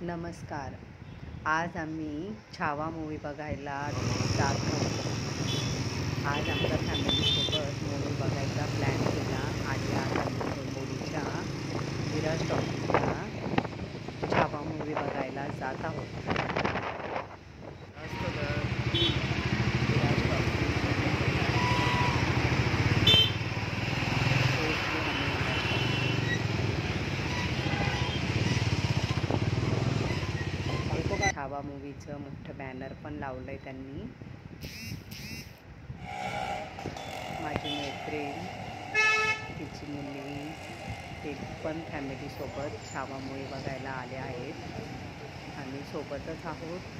नमस्कार. आज आम्ही छावा मूवी बघायला जात आहोत. आज आमच्या फॅमिलीसोबत मूवी बघायचा प्लॅन केला आणि आज आम्ही मुंबईच्या विराज टॉकीजला छावा मूवी बघायला जात आहोत. विराज टॉकीज छावा मूवीचं मोठं बॅनर पण लावलं आहे त्यांनी. माझी मैत्रीण, तिची मुलगी ते पण फॅमिलीसोबत छावा मूवी बघायला आले आहेत. आम्ही सोबतच आहोत.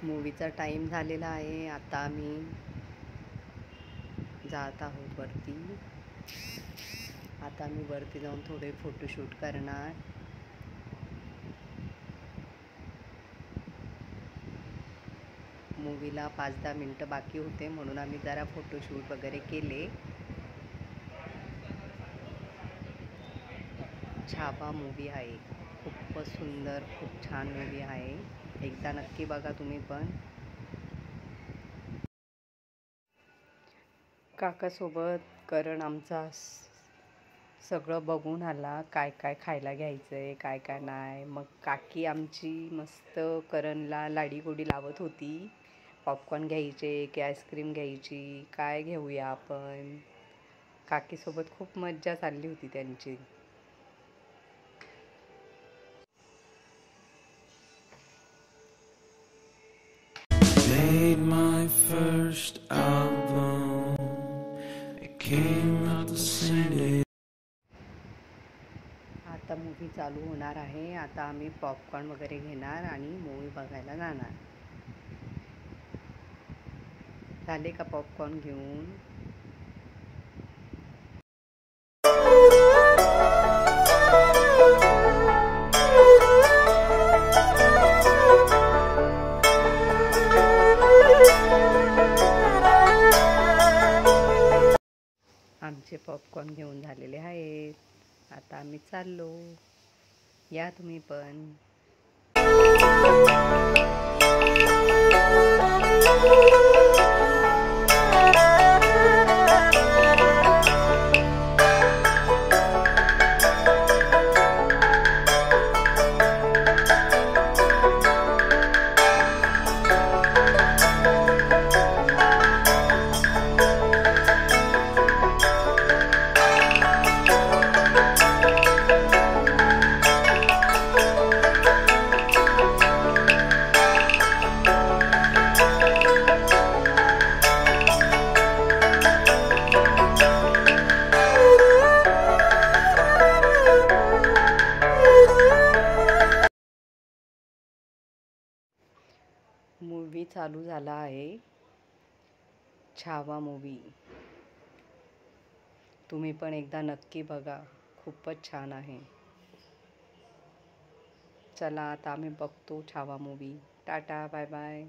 मूवीचा टाईम झालेला आहे. आता आम्ही जात आहोत वरती. आता आम्ही वरती जाऊन थोडे फोटोशूट करणार. मूवीला 5-10 मिनटं बाकी होते म्हणून आम्ही जरा फोटोशूट वगैरे केले. छावा मूवी आहे. खूपच सुंदर, खूप छान मूवी आहे. एकदा नक्की बघा तुम्ही पण. काकासोबत करण आमचा सगळं बघून आला, काय काय खायला घ्यायचं आहे, काय काय नाही. मग काकी आमची मस्त करणला लाडीगोडी लावत होती. पॉपकॉर्न घ्यायचे की आईस्क्रीम घ्यायची, काय घेऊया आपण. काकीसोबत खूप मज्जा चालली होती त्यांची. Made my first album. It came out the same day. आता मूवी चालू होणार आहे. आता आम्ही पॉपकॉर्न वगैरे घेणार आणि मूवी बघायला जाणार. झाले का पॉपकॉर्न घेऊन? आमचे पॉपकॉर्न घेऊन झालेले आहेत. आता आम्ही चाललो. या तुम्ही पण. मूवी चालू झाला आहे. छावा मूवी तुम्ही पण एकदा नक्की बघा. खूपच छान आहे. चला आता आम्ही बघतो Chhaava movie. Tata, bye bye.